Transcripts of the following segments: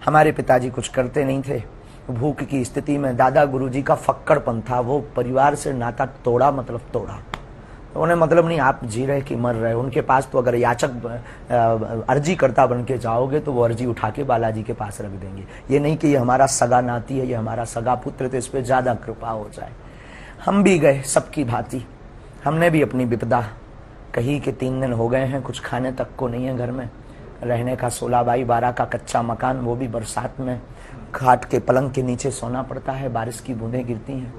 हमारे पिताजी कुछ करते नहीं थे। भूख की स्थिति में दादा गुरुजी का फक्कड़पन था, वो परिवार से नाता तोड़ा, मतलब तोड़ा। उन्हें मतलब नहीं आप जी रहे कि मर रहे। उनके पास तो अगर याचक अर्जी करता बन के जाओगे तो वो अर्जी उठा के बालाजी के पास रख देंगे। ये नहीं कि ये हमारा सगा नाती है, ये हमारा सगा पुत्र, तो इस पर ज्यादा कृपा हो जाए। हम भी गए सबकी भांति, हमने भी अपनी विपदा कही कि 3 दिन हो गए हैं, कुछ खाने तक को नहीं है घर में, रहने का 16x12 का कच्चा मकान, वो भी बरसात में खाट के पलंग के नीचे सोना पड़ता है, बारिश की बूंदें गिरती हैं।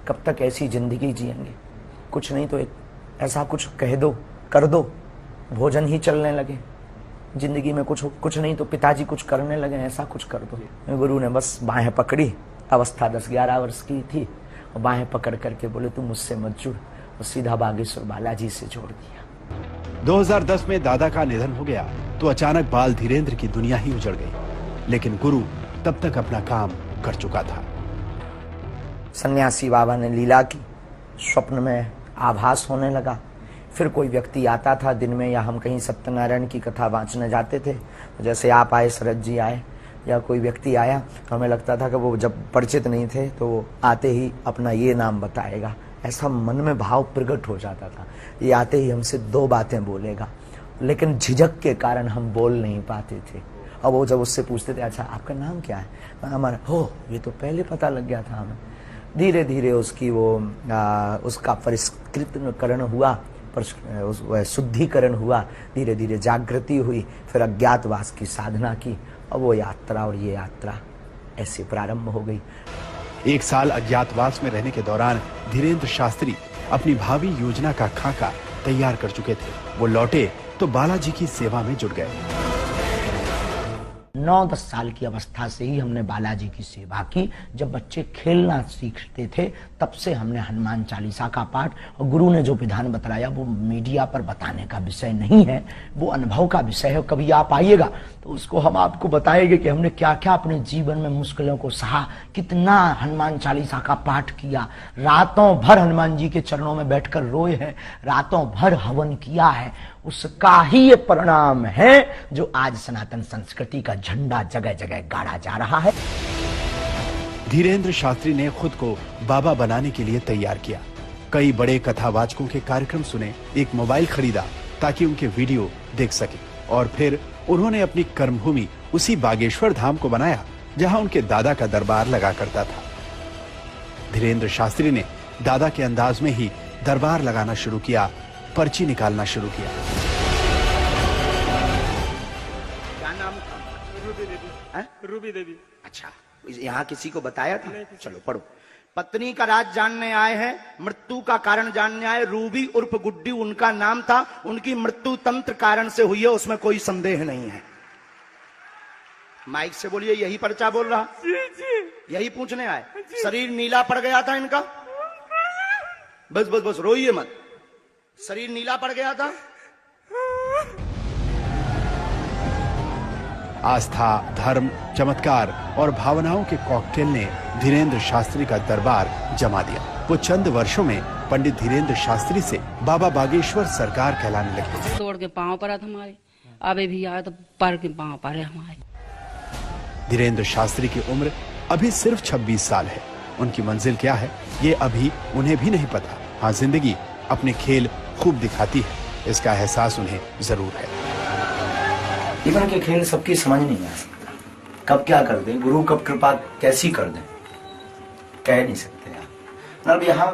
कब तक ऐसी जिंदगी जिएंगे? कुछ नहीं तो एक ऐसा कुछ कह दो, कर दो, भोजन ही चलने लगे। जिंदगी में कुछ नहीं तो पिताजी कुछ करने लगे, ऐसा कुछ कर दो। गुरु ने बस बाहें पकड़ी, अवस्था 10-11 वर्ष की थी, और बाहें पकड़ करके बोले तू मुझसे मत जुड़, और सीधा बागेश्वर बालाजी से जोड़ दिया। 2010 में दादा का निधन हो गया तो अचानक बाल धीरेन्द्र की दुनिया ही उजड़ गई, लेकिन गुरु तब तक अपना काम कर चुका था। सन्यासी बाबा ने लीला की, स्वप्न में आभास होने लगा। फिर कोई व्यक्ति आता था दिन में, या हम कहीं सत्यनारायण की कथा वांचने जाते थे, जैसे आप आए, शरद जी आए, या कोई व्यक्ति आया, तो हमें लगता था कि वो जब परिचित नहीं थे तो वो आते ही अपना ये नाम बताएगा। ऐसा मन में भाव प्रकट हो जाता था, ये आते ही हमसे 2 बातें बोलेगा, लेकिन झिझक के कारण हम बोल नहीं पाते थे। और वो जब उससे पूछते थे अच्छा आपका नाम क्या है, हमारा हो, ये तो पहले पता लग गया था हमें। धीरे धीरे उसकी उसका परिष्कृतकरण हुआ, शुद्धिकरण हुआ, धीरे धीरे जागृति हुई, फिर अज्ञातवास की साधना की, और वो यात्रा और ये यात्रा ऐसे प्रारंभ हो गई। 1 साल अज्ञातवास में रहने के दौरान धीरेन्द्र शास्त्री अपनी भावी योजना का खाका तैयार कर चुके थे। वो लौटे तो बालाजी की सेवा में जुट गए। 9-10 साल की अवस्था से ही हमने बालाजी की सेवा की। जब बच्चे खेलना सीखते थे तब से हमने हनुमान चालीसा का पाठ, और गुरु ने जो विधान बताया वो मीडिया पर बताने का विषय नहीं है, वो अनुभव का विषय है। कभी आप आइएगा तो उसको हम आपको बताएंगे कि हमने क्या क्या अपने जीवन में मुश्किलों को सहा, कितना हनुमान चालीसा का पाठ किया, रातों भर हनुमान जी के चरणों में बैठकर रोए हैं, रातों भर हवन किया है। उसका ही ये परिणाम है जो आज सनातन संस्कृति का झंडा जगह जगह गाड़ा जा रहा है। धीरेन्द्र शास्त्री ने खुद को बाबा बनाने के लिए तैयार किया। कई बड़े कथावाचकों के कार्यक्रम सुने, एक मोबाइल खरीदा ताकि उनके वीडियो देख सके, और फिर उन्होंने अपनी कर्मभूमि उसी बागेश्वर धाम को बनाया जहां उनके दादा का दरबार लगा करता था। धीरेन्द्र शास्त्री ने दादा के अंदाज में ही दरबार लगाना शुरू किया, पर्ची निकालना शुरू किया। क्या नाम था? रूबी देवी। रूबी देवी। अच्छा, यहाँ किसी को बताया था? चलो पढ़ो। पत्नी का राज जानने आए हैं, मृत्यु का कारण जानने आए। रूबी उर्फ गुड्डी उनका नाम था, उनकी मृत्यु तंत्र कारण से हुई है, उसमें कोई संदेह नहीं है। माइक से बोलिए, यही पर्चा बोल रहा? जी जी। यही पूछने आए? शरीर नीला पड़ गया था इनका? बस बस बस, रोइए मत। शरीर नीला पड़ गया था? आस्था, धर्म, चमत्कार और भावनाओं के कॉकटेल ने धीरेन्द्र शास्त्री का दरबार जमा दिया। वो चंद वर्षों में पंडित धीरेन्द्र शास्त्री से बाबा बागेश्वर सरकार कहलाने लगे। तोड़ के पांव पर हमारे, अबे भी आए तो पर के पांव पर है हमारे। धीरेन्द्र शास्त्री की उम्र अभी सिर्फ 26 साल है। उनकी मंजिल क्या है ये अभी उन्हें भी नहीं पता। हाँ, जिंदगी अपने खेल खूब दिखाती है, इसका एहसास उन्हें जरूर है। जीवन के खेल सबकी समझ नहीं आ सकता, कब क्या कर दें, गुरु कब कृपा कैसी कर दें, कह नहीं सकते यार। मतलब यहाँ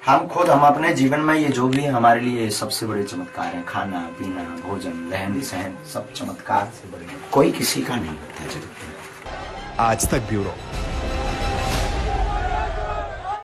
हम अपने जीवन में ये जो भी है हमारे लिए सबसे बड़े चमत्कार है। खाना पीना, भोजन, रहन सहन, सब चमत्कार से बड़े, कोई किसी का नहीं होता जगत में। आज तक ब्यूरो।